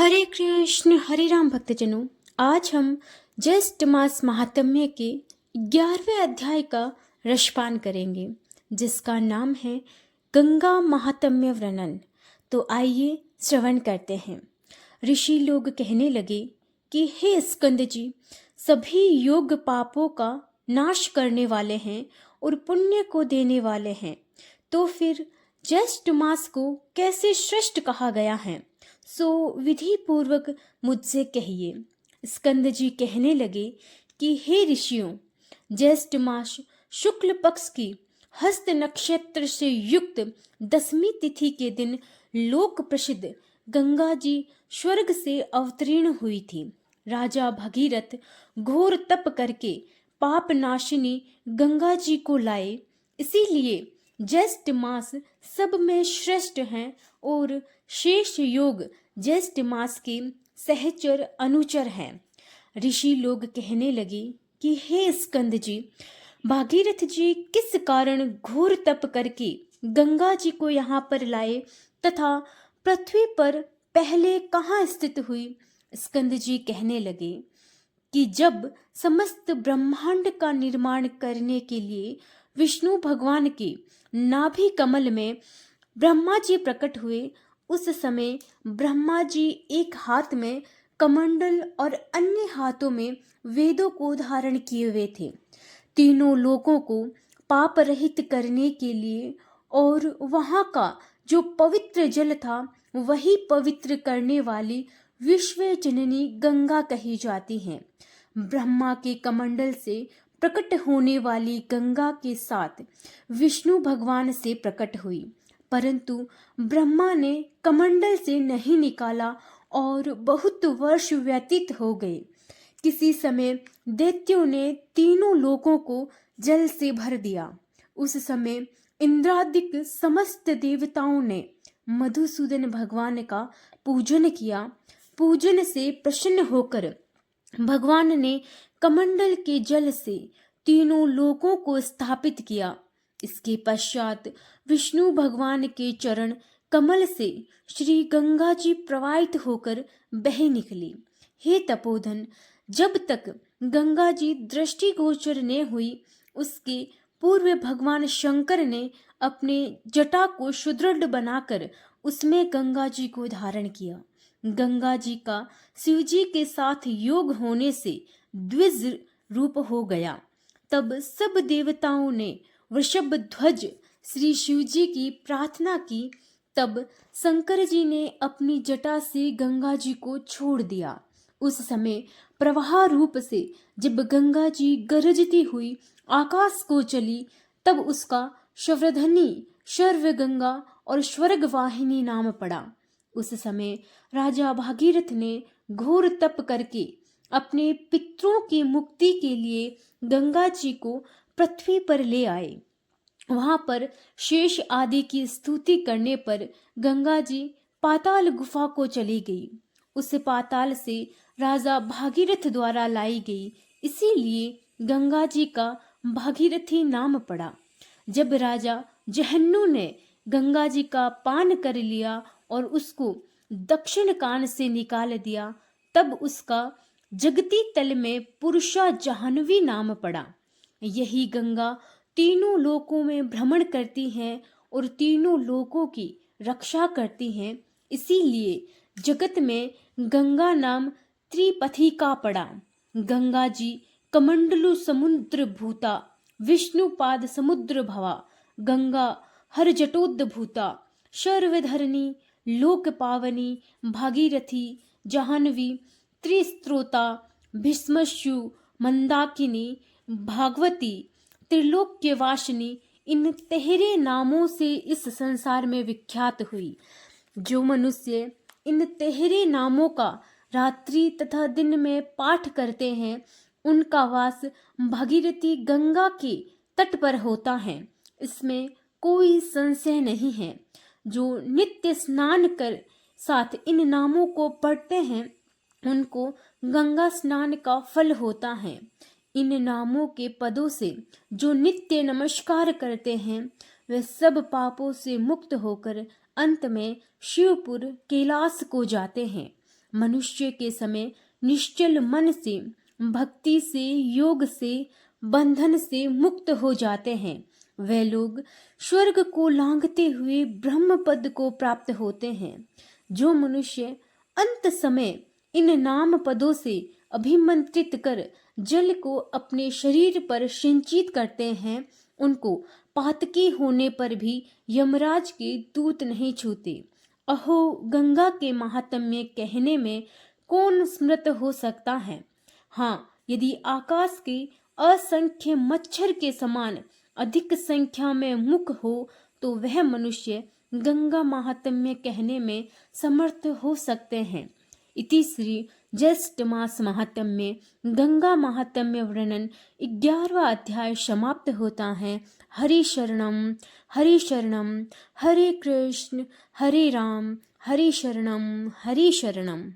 हरे कृष्ण हरे राम भक्तजनों। आज हम ज्येष्ठ मास महात्म्य के 11वें अध्याय का रसपान करेंगे, जिसका नाम है गंगा महात्म्य वर्णन। तो आइए श्रवण करते हैं। ऋषि लोग कहने लगे कि हे स्कंद जी, सभी योग पापों का नाश करने वाले हैं और पुण्य को देने वाले हैं, तो फिर ज्येष्ठ मास को कैसे श्रेष्ठ कहा गया है, सो विधि पूर्वक मुझसे कहिए। स्कंद जी कहने लगे कि हे ऋषियों, ज्येष्ठ मास शुक्ल पक्ष की हस्त नक्षत्र से युक्त 10वीं तिथि के दिन लोक प्रसिद्ध गंगा जी स्वर्ग से अवतीर्ण हुई थी। राजा भगीरथ घोर तप करके पाप नाशिनी गंगा जी को लाए, इसीलिए ज्येष्ठ मास सब में श्रेष्ठ हैं और शेष योग ज्येष्ठ मास के सहचर अनुचर हैं। ऋषि लोग कहने लगे कि हे स्कंद जी, भागीरथ जी किस कारण घोर तप करके गंगा जी को यहाँ पर लाए तथा पृथ्वी पर पहले कहाँ स्थित हुई। स्कंद जी कहने लगे कि जब समस्त ब्रह्मांड का निर्माण करने के लिए विष्णु भगवान के नाभि कमल में ब्रह्मा जी प्रकट हुए, उस समय ब्रह्मा जी एक हाथ में कमंडल और अन्य हाथों में वेदों को धारण किए हुए थे। तीनों लोगों को पाप रहित करने के लिए और वहाँ का जो पवित्र जल था वही पवित्र करने वाली विश्व जननी गंगा कही जाती है। ब्रह्मा के कमंडल से प्रकट होने वाली गंगा के साथ विष्णु भगवान से प्रकट हुई, परंतु ब्रह्मा ने कमंडल से नहीं निकाला और बहुत वर्ष व्यतीत हो गए। किसी समय दैत्यों ने तीनों लोगों को जल से भर दिया। उस समय इंद्रादिक समस्त देवताओं ने मधुसूदन भगवान का पूजन किया। पूजन से प्रसन्न होकर भगवान ने कमंडल के जल से तीनों लोकों को स्थापित किया। इसके पश्चात विष्णु भगवान के चरण कमल से श्री गंगा जी प्रवाहित होकर बह निकली। हे तपोधन, जब तक गंगा जी दृष्टिगोचर न हुई, उसके पूर्व भगवान शंकर ने अपने जटा को सुदृढ़ बनाकर उसमें गंगा जी को धारण किया। गंगा जी का शिव जी के साथ योग होने से द्विज रूप हो गया। तब सब देवताओं ने वृषभ ध्वज श्री शिव जी की प्रार्थना की। तब शंकर जी ने अपनी जटा से गंगा जी को छोड़ दिया। उस समय प्रवाह रूप से जब गंगा जी गरजती हुई आकाश को चली, तब उसका शवरधनी, शर्व गंगा और स्वर्ग वाहिनी नाम पड़ा। उस समय राजा भागीरथ ने घोर तप करके अपने पितरों की मुक्ति के लिए गंगा जी को पृथ्वी पर ले आए। वहां पर शेष आदि की स्तुति करने पर गंगा जी पाताल गुफा को चली गई। उस पाताल से राजा भागीरथ द्वारा लाई गई, इसीलिए गंगा जी का भागीरथी नाम पड़ा। जब राजा जहन्नु ने गंगा जी का पान कर लिया और उसको दक्षिण कान से निकाल दिया, तब उसका जगती तल में पुरुषा जाह्नवी नाम पड़ा। यही गंगा तीनों लोकों में भ्रमण करती हैं और तीनों लोकों की रक्षा करती हैं, इसीलिए जगत में गंगा नाम त्रिपथिका पड़ा। गंगा जी कमंडलु समुद्र भूता, विष्णुपाद समुद्र भवा, गंगा हर जटोद्भूता, शर्वधरणी, लोक पावनी, भागीरथी, जाह्नवी, त्रिस्त्रोता, भीष्मशु, मंदाकिनी, भागवती, त्रिलोक्यवासिनी, इन 13 नामों से इस संसार में विख्यात हुई। जो मनुष्य इन 13 नामों का रात्रि तथा दिन में पाठ करते हैं, उनका वास भागीरथी गंगा के तट पर होता है, इसमें कोई संशय नहीं है। जो नित्य स्नान कर साथ इन नामों को पढ़ते हैं, उनको गंगा स्नान का फल होता है। इन नामों के पदों से जो नित्य नमस्कार करते हैं, वे सब पापों से मुक्त होकर अंत में शिवपुर कैलाश को जाते हैं। मनुष्य के समय निश्चल मन से, भक्ति से, योग से, बंधन से मुक्त हो जाते हैं। वे लोग स्वर्ग को लांघते हुए ब्रह्म पद को प्राप्त होते हैं। जो मनुष्य अंत समय इन नाम पदों से अभिमंत्रित कर जल को अपने शरीर पर सिंचित करते हैं, उनको पातकी होने पर भी यमराज के दूत नहीं छूते। अहो, गंगा के महात्म्य कहने में कौन स्मृत हो सकता है। हाँ, यदि आकाश के असंख्य मच्छर के समान अधिक संख्या में मुख हो तो वह मनुष्य गंगा महात्म्य कहने में समर्थ हो सकते हैं। इति श्री ज्येष्ठ मास महात्म्य गंगा महात्म्य वर्णन 11वां अध्याय समाप्त होता है। हरि शरणम हरे कृष्ण हरे राम हरे शरणम हरे शरणम।